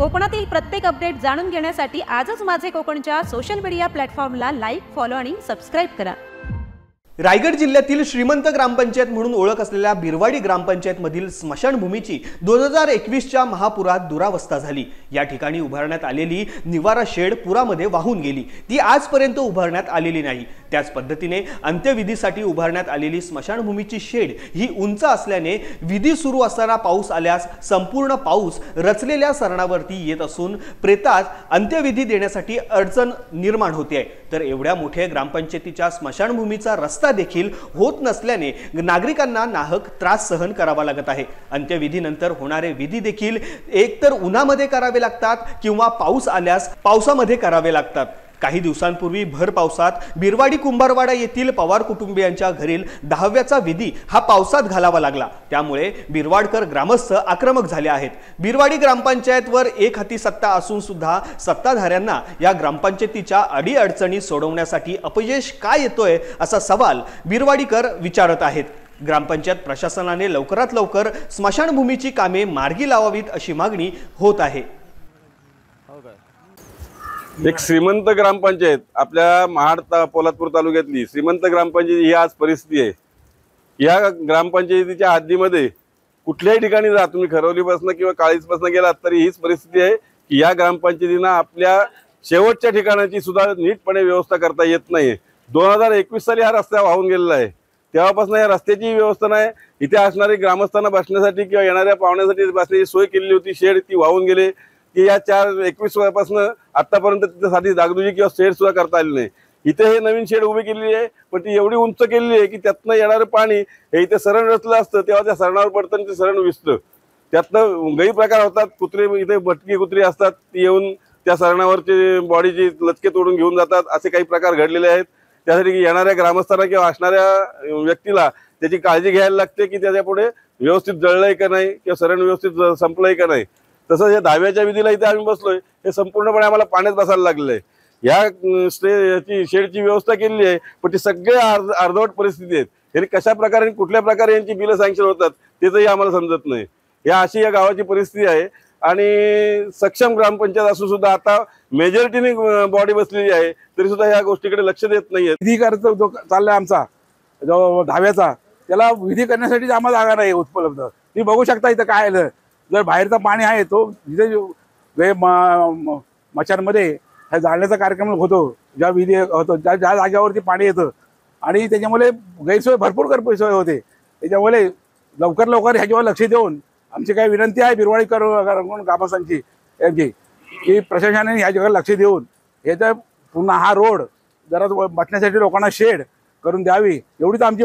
कोकणातील प्रत्येक अपडेट जाणून घेण्यासाठी आजच माझे कोकणच्या सोशल मीडिया प्लॅटफॉर्मला लाईक, फॉलो आणि सबस्क्राईब करा। रायगड जिल्ह्यातील श्रीमंत ग्रामपंचायत म्हणून ओळख असलेल्या बिरवाडी ग्रामपंचायतमधील स्मशानभूमीची 2021च्या महापुरात दुरावस्था झाली। या ठिकाणी उभारण्यात आलेली निवारा शेड पुरामध्ये वाहून गेली। ती आजपर्यंत उभारण्यात आलेली नाही। त्याच पद्धतीने अंत्यविधीसाठी उभारण्यात आलेली स्मशानभूमीची शेड ही उंच असल्याने विधी सुरू असताना पाऊस आल्यास संपूर्ण पाऊस रचलेल्या सरणावरती येत असून प्रेतात अंत्यविधी देण्यासाठी अडचण निर्माण होते। तर एवढ्या मोठ्या ग्रामपंचायतीच्या स्मशानभूमीचा रस्ता देखील होत नसल्याने नागरिकांना नाहक त्रास सहन करावा लागत आहे। अंत्यविधीनंतर होणारे विधी देखील एकतर उन्हामध्ये करावे लागतात किंवा पाऊस आल्यास पावसामध्ये करावे लागतात। काही दिवसांपूर्वी भर पावसात बिरवाडी कुंभारवाडा येथील पवार कुटुंबियांच्या घरील 10व्याचा विधी हा पावसात घालावा लागला। त्यामुळे बिरवाडकर ग्रामस्थ आक्रमक झाले आहेत। बिरवाडी ग्रामपंचायतवर एक हाती सत्ता असून सुद्धा सत्ताधाऱ्यांना या ग्रामपंचायतीच्या अडीअडचणी सोडवण्यासाठी अपयश का येतोय असा सवाल बिरवाडीकर विचारत आहेत। ग्रामपंचायत प्रशासनाने लवकरात लवकर स्मशानभूमीची कामे मार्गी लावावीत अशी मागणी होत आहे। एक श्रीमंत ग्रामपंचायत आपल्या महाड पोलादपूर तालुक्यातली श्रीमंत ग्रामपंचायत ही आज परिस्थिती आहे। या ग्रामपंचायतीच्या हद्दीमध्ये कुठल्याही ठिकाणी जा तुम्ही खरवलीपासून किंवा काळीजपासून गेलात तरी हीच परिस्थिती आहे की या ग्रामपंचायतीनं आपल्या शेवटच्या ठिकाणाची सुद्धा नीटपणे व्यवस्था करता येत नाही। 2021 साली हा रस्ता वाहून गेलेला आहे। तेव्हापासून या रस्त्याची व्यवस्था नाही। इथे असणारे ग्रामस्थांना बसण्यासाठी किंवा येणाऱ्या पाहुण्यासाठी बसण्याची सोय केलेली होती, शेड ती वाहून गेले की या 4-21 पासून आतापर्यंत त्यासाठी डागडुजी किंवा शेड सुद्धा करता आले नाही। इथे हे नवीन शेड उभी केलेली आहे पण ती एवढी उंच केलेली आहे की त्यातनं येणारं पाणी हे इथे सरण रचलं असतं तेव्हा त्या सरणावर पडताना ते सरण विसतं। त्यातनं गैरप्रकार होतात। कुत्रे इथे भटकी कुत्री असतात ती येऊन त्या सरणावरचे बॉडीची लचके तोडून घेऊन जातात। असे काही प्रकार घडलेले आहेत। त्यासाठी येणाऱ्या ग्रामस्थांना किंवा असणाऱ्या व्यक्तीला त्याची काळजी घ्यायला लागते की त्याच्या पुढे व्यवस्थित जळलंय का नाही किंवा सरण व्यवस्थित संपलंय का नाही। तसंच या 10व्याच्या विधीला इथे आम्ही बसलोय हे संपूर्णपणे आम्हाला पाण्यात बसायला लागलेलं आहे। या शेडची व्यवस्था केलेली आहे पण ती सगळे अर्धवट परिस्थिती आहेत। यांनी कशा प्रकारे कुठल्या प्रकारे यांची बिलं सँक्शन होतात त्याचंही आम्हाला समजत नाही। अशी या गावाची परिस्थिती आहे आणि सक्षम ग्रामपंचायत असून सुद्धा आता मेजॉरिटीने बॉडी बसलेली आहे तरी सुद्धा या गोष्टीकडे लक्ष देत नाहीये। विधी करतो जो चाललाय आमचा जो 10व्याचा त्याला विधी करण्यासाठी आम्हाला जागा नाही उपलब्ध। तुम्ही बघू शकता इथं काय आहे, जर बाहेरचं पाणी आहे तो जिथे मचानमध्ये जाळण्याचा कार्यक्रम होतो, ज्या विधी होतो ज्या जागेवरती पाणी येतं आणि त्याच्यामुळे गैरसोय भरपूर गैरसोय होते। त्याच्यामुळे लवकर ह्याच्यावर लक्ष देऊन आमची काही विनंती आहे बिरवाडीकर ग्रामस्थांची यांची की प्रशासनाने ह्या जगाला लक्ष देऊन याचा पुन्हा हा रोड जरा बसण्यासाठी लोकांना शेड करून द्यावी एवढीच आमची